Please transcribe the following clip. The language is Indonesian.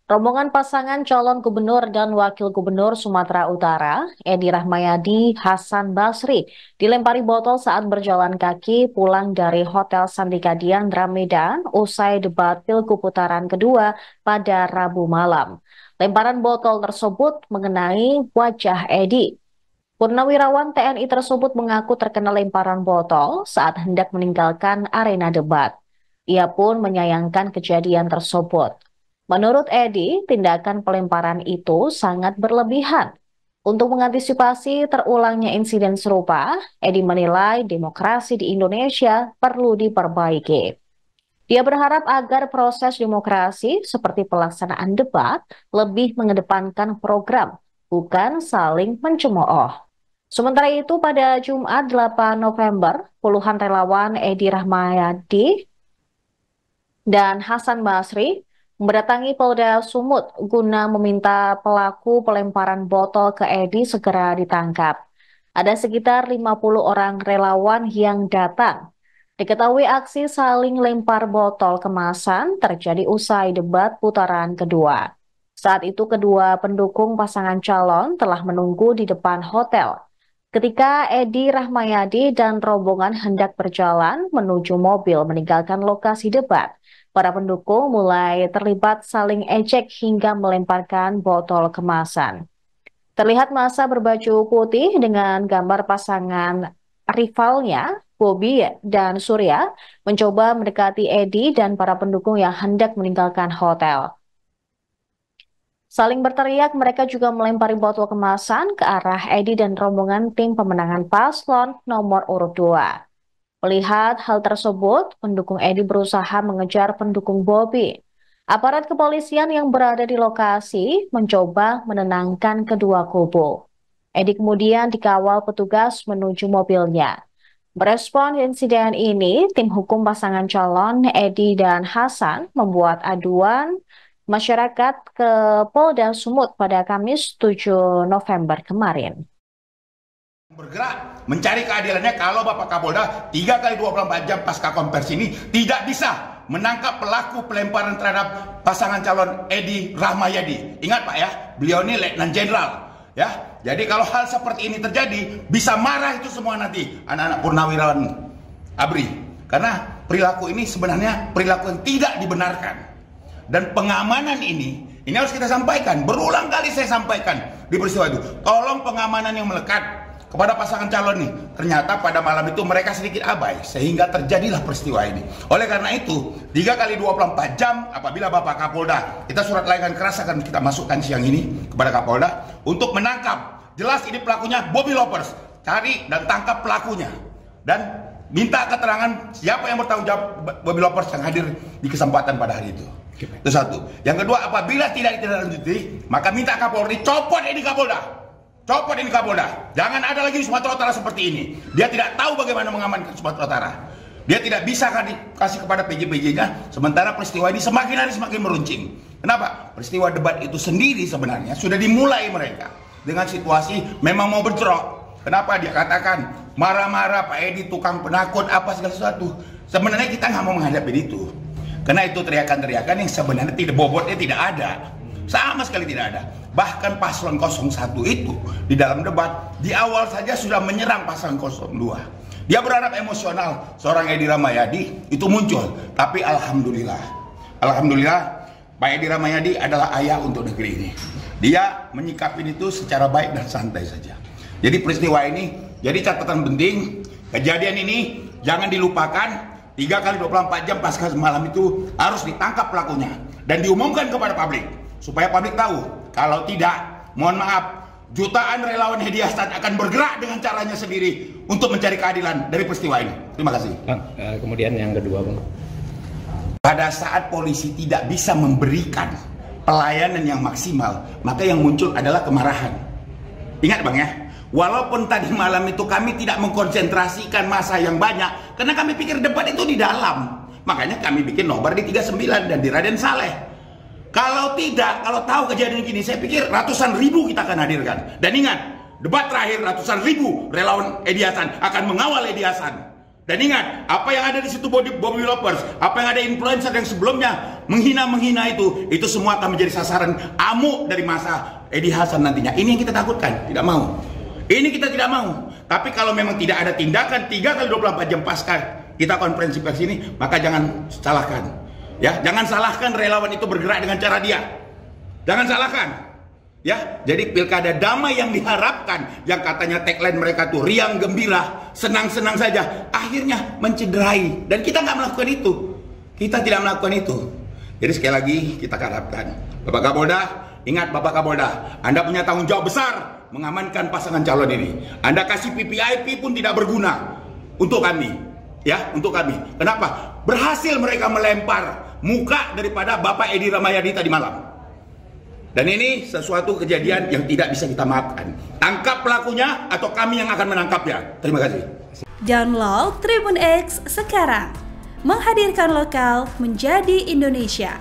Rombongan pasangan calon gubernur dan wakil gubernur Sumatera Utara, Edi Rahmayadi Hasan Basri, dilempari botol saat berjalan kaki pulang dari Hotel Sandika Diandra Medan usai debat Pilgub putaran kedua pada Rabu malam. Lemparan botol tersebut mengenai wajah Edi. Purnawirawan TNI tersebut mengaku terkena lemparan botol saat hendak meninggalkan arena debat. Ia pun menyayangkan kejadian tersebut. Menurut Edi, tindakan pelemparan itu sangat berlebihan. Untuk mengantisipasi terulangnya insiden serupa, Edi menilai demokrasi di Indonesia perlu diperbaiki. Dia berharap agar proses demokrasi seperti pelaksanaan debat lebih mengedepankan program, bukan saling mencemooh. Sementara itu, pada Jumat 8 November, puluhan relawan Edi Rahmayadi dan Hasan Basri mendatangi Polda Sumut guna meminta pelaku pelemparan botol ke Edi segera ditangkap. Ada sekitar 50 orang relawan yang datang. Diketahui aksi saling lempar botol kemasan terjadi usai debat putaran kedua. Saat itu kedua pendukung pasangan calon telah menunggu di depan hotel. Ketika Edi Rahmayadi dan rombongan hendak berjalan menuju mobil meninggalkan lokasi debat, para pendukung mulai terlibat saling ejek hingga melemparkan botol kemasan. Terlihat massa berbaju putih dengan gambar pasangan rivalnya, Bobi dan Surya, mencoba mendekati Edi dan para pendukung yang hendak meninggalkan hotel. Saling berteriak, mereka juga melempari botol kemasan ke arah Edi dan rombongan tim pemenangan paslon nomor urut 2. Melihat hal tersebut, pendukung Edi berusaha mengejar pendukung Bobi. Aparat kepolisian yang berada di lokasi mencoba menenangkan kedua kubu. Edi kemudian dikawal petugas menuju mobilnya. Merespon insiden ini, tim hukum pasangan calon Edi dan Hasan membuat aduan masyarakat ke Polda Sumut pada Kamis 7 November kemarin. Bergerak mencari keadilannya kalau Bapak Kapolda 3 kali 24 jam pasca konversi ini tidak bisa menangkap pelaku pelemparan terhadap pasangan calon Edi Rahmayadi. Ingat Pak ya, beliau ini Letnan Jenderal ya. Jadi kalau hal seperti ini terjadi, bisa marah itu semua nanti anak-anak purnawirawan ABRI. Karena perilaku ini sebenarnya perilaku yang tidak dibenarkan. Dan pengamanan ini harus kita sampaikan. Berulang kali saya sampaikan di peristiwa itu. Tolong pengamanan yang melekat kepada pasangan calon nih. Ternyata pada malam itu mereka sedikit abai sehingga terjadilah peristiwa ini. Oleh karena itu 3 kali 24 jam apabila Bapak Kapolda, kita surat layangan keras akan kita masukkan siang ini kepada Kapolda untuk menangkap. Jelas ini pelakunya Bobby Lovers. Cari dan tangkap pelakunya. Dan minta keterangan siapa yang bertanggung jawab Bobby Lovers yang hadir di kesempatan pada hari itu. Itu satu. Yang kedua, apabila tidak ditindaklanjuti, maka minta Kapolri copot ini Kapolda. Copot ini Kapolda. Jangan ada lagi di Sumatera Utara seperti ini. Dia tidak tahu bagaimana mengamankan Sumatera Utara. Dia tidak bisa kasih kepada PJ-PJ-nya. Sementara peristiwa ini semakin hari semakin meruncing. Kenapa? Peristiwa debat itu sendiri sebenarnya sudah dimulai mereka dengan situasi memang mau bentrok. Kenapa dia katakan marah-marah Pak Edi tukang penakut apa segala sesuatu. Sebenarnya kita nggak mau menghadapi itu. Karena itu teriakan-teriakan yang sebenarnya tidak bobotnya tidak ada. Sama sekali tidak ada. Bahkan paslon 01 itu di dalam debat di awal saja sudah menyerang paslon 02. Dia berharap emosional seorang Edi Rahmayadi itu muncul. Tapi alhamdulillah Pak Edi Rahmayadi adalah ayah untuk negeri ini. Dia menyikapi itu secara baik dan santai saja. Jadi peristiwa ini jadi catatan penting. Kejadian ini jangan dilupakan. 3 kali 24 jam pasca semalam itu harus ditangkap pelakunya dan diumumkan kepada publik supaya publik tahu. Kalau tidak, mohon maaf, jutaan relawan Edi Hasan akan bergerak dengan caranya sendiri untuk mencari keadilan dari peristiwa ini. Terima kasih. Bang, kemudian yang kedua, Bang. Pada saat polisi tidak bisa memberikan pelayanan yang maksimal, maka yang muncul adalah kemarahan. Ingat Bang ya. Walaupun tadi malam itu kami tidak mengkonsentrasikan massa yang banyak, karena kami pikir debat itu di dalam. Makanya kami bikin nobar di 39 dan di Raden Saleh. Kalau tidak, kalau tahu kejadian gini, saya pikir ratusan ribu kita akan hadirkan. Dan ingat, debat terakhir ratusan ribu relawan Edi Hasan akan mengawal Edi Hasan. Dan ingat, apa yang ada di situ Bobby Lovers, apa yang ada influencer yang sebelumnya menghina itu semua akan menjadi sasaran amuk dari masa Edi Hasan nantinya. Ini yang kita takutkan, tidak mau. Ini kita tidak mau. Tapi kalau memang tidak ada tindakan 3 kali 24 jam pasca kita konferensi pers ini, maka jangan salahkan. Ya, jangan salahkan relawan itu bergerak dengan cara dia. Jangan salahkan. Ya, jadi pilkada damai yang diharapkan, yang katanya tagline mereka tuh riang gembira, senang-senang saja, akhirnya mencederai. Dan kita nggak melakukan itu. Kita tidak melakukan itu. Jadi sekali lagi kita harapkan, Bapak Kapolda, ingat Bapak Kapolda, Anda punya tanggung jawab besar mengamankan pasangan calon ini. Anda kasih PPIP pun tidak berguna untuk kami. Ya, untuk kami. Kenapa? Berhasil mereka melempar muka daripada Bapak Edi Rahmayadi tadi malam. Dan ini sesuatu kejadian yang tidak bisa kita maafkan. Tangkap pelakunya atau kami yang akan menangkapnya. Terima kasih. Download Tribun X sekarang. Menghadirkan lokal menjadi Indonesia.